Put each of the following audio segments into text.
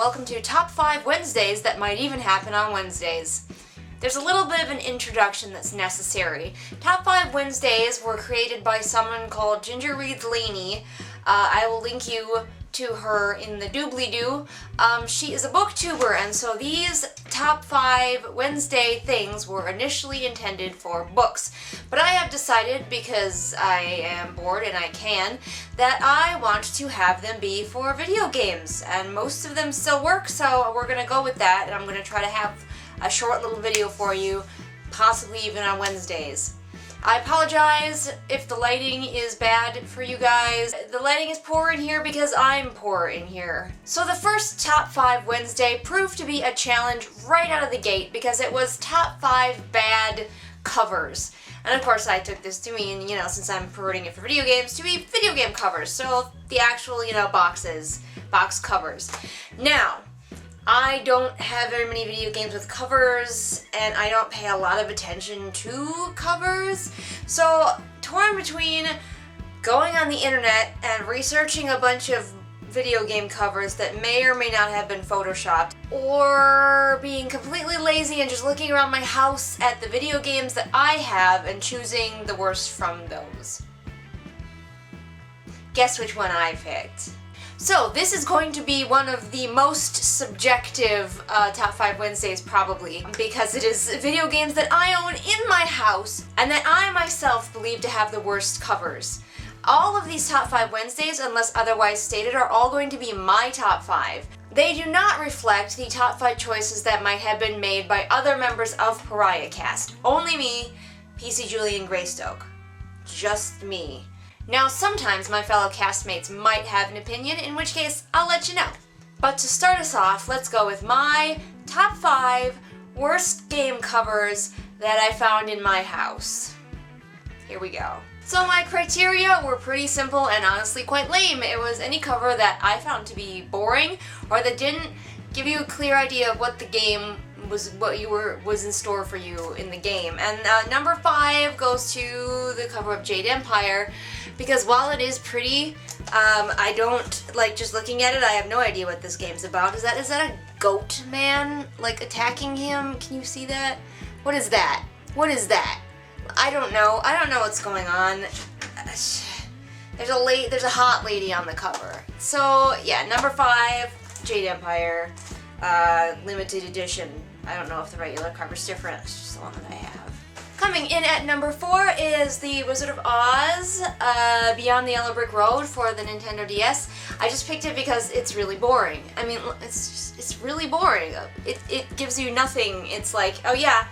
welcome to Top 5 Wednesdays that might even happen on Wednesdays. There's a little bit of an introduction that's necessary. Top 5 Wednesdays were created by someone called Ginger Reads Laney. I will link you to her in the doobly-doo. She is a booktuber, and so these Top 5 Wednesday things were initially intended for books. But I have decided, because I am bored and I can, that I want to have them be for video games. And most of them still work, so we're going to go with that, and I'm going to try to have a short little video for you, possibly even on Wednesdays. I apologize if the lighting is bad for you guys. The lighting is poor in here because I'm poor in here. So the first Top 5 Wednesday proved to be a challenge right out of the gate because it was Top 5 bad covers. And of course I took this to mean, since I'm perverting it for video games, to be video game covers. So the actual, box covers. Now, I don't have very many video games with covers, and I don't pay a lot of attention to covers, so torn between going on the internet and researching a bunch of video game covers that may or may not have been photoshopped, or being completely lazy and just looking around my house at the video games that I have and choosing the worst from those. Guess which one I picked? So, this is going to be one of the most subjective Top 5 Wednesdays, probably, because it is video games that I own in my house, and that I myself believe to have the worst covers. All of these Top 5 Wednesdays, unless otherwise stated, are all going to be my Top 5. They do not reflect the Top 5 choices that might have been made by other members of Pariah Cast. Only me, JulianGreystoke. Just me. Now, sometimes my fellow castmates might have an opinion, in which case I'll let you know. But to start us off, let's go with my top 5 worst game covers that I found in my house. Here we go. So my criteria were pretty simple and honestly quite lame. It was any cover that I found to be boring or that didn't give you a clear idea of what the game was in store for you in the game. And number 5 goes to the cover of Jade Empire, because while it is pretty, I don't, just looking at it, I have no idea what this game's about. Is that a goat man, attacking him? Can you see that? What is that? What is that? I don't know. I don't know what's going on. There's a hot lady on the cover. So, yeah, number 5, Jade Empire, limited edition. I don't know if the regular cover's different. It's just the one that I have. Coming in at number 4 is the Wizard of Oz, Beyond the Yellow Brick Road for the Nintendo DS. I just picked it because it's really boring. I mean, it's really boring. It gives you nothing. It's like, oh yeah,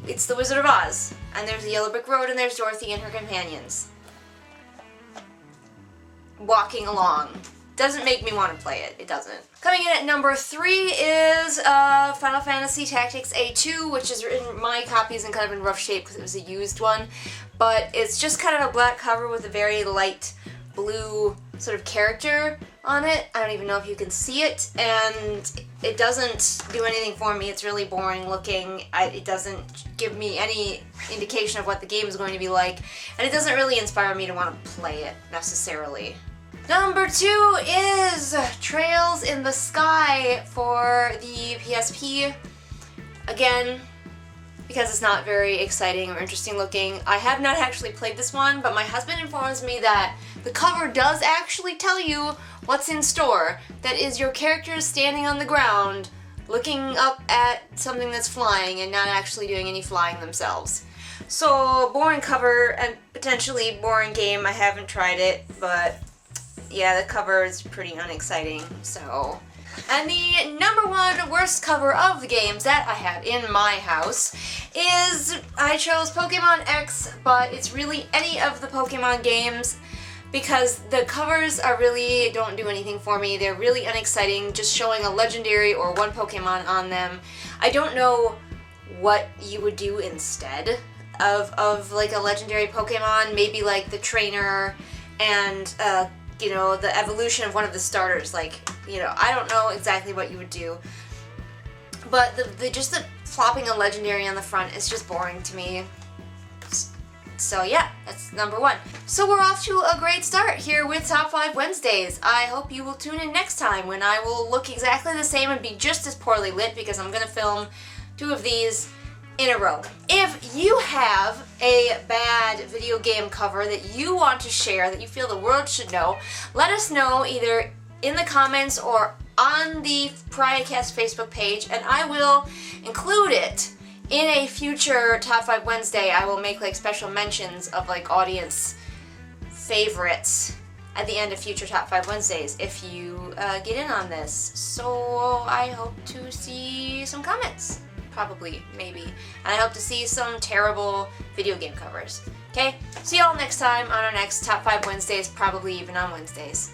it's the Wizard of Oz, and there's the Yellow Brick Road, and there's Dorothy and her companions walking along. Doesn't make me want to play it. It doesn't. Coming in at number 3 is Final Fantasy Tactics A2, which is in my copies and kind of in rough shape because it was a used one. But it's just kind of a black cover with a very light blue sort of character on it. I don't even know if you can see it, and it doesn't do anything for me. It's really boring looking. It doesn't give me any indication of what the game is going to be like, and it doesn't really inspire me to want to play it necessarily. Number 2 is Trails in the Sky for the PSP. Again, because it's not very exciting or interesting looking. I have not actually played this one, but my husband informs me that the cover does actually tell you what's in store. That is, your character is standing on the ground, looking up at something that's flying and not actually doing any flying themselves. So, boring cover and potentially boring game. I haven't tried it, but yeah, the cover is pretty unexciting, so. And the number 1 worst cover of the games that I have in my house is, I chose Pokemon X, but it's really any of the Pokemon games because the covers don't do anything for me. They're really unexciting, just showing a legendary or one Pokemon on them. I don't know what you would do instead of a legendary Pokemon, maybe the trainer and the evolution of one of the starters, I don't know exactly what you would do. But just the flopping a legendary on the front is just boring to me. So yeah, that's number 1. So we're off to a great start here with Top 5 Wednesdays. I hope you will tune in next time when I will look exactly the same and be just as poorly lit because I'm going to film 2 of these in a row. If you have a bad video game cover that you want to share, that you feel the world should know, let us know either in the comments or on the Pariahcast Facebook page, and I will include it in a future Top 5 Wednesday. I will make like special mentions of like audience favorites at the end of future Top 5 Wednesdays if you get in on this. So I hope to see some comments. Probably, maybe. And I hope to see some terrible video game covers. Okay? See y'all next time on our next Top 5 Wednesdays, probably even on Wednesdays.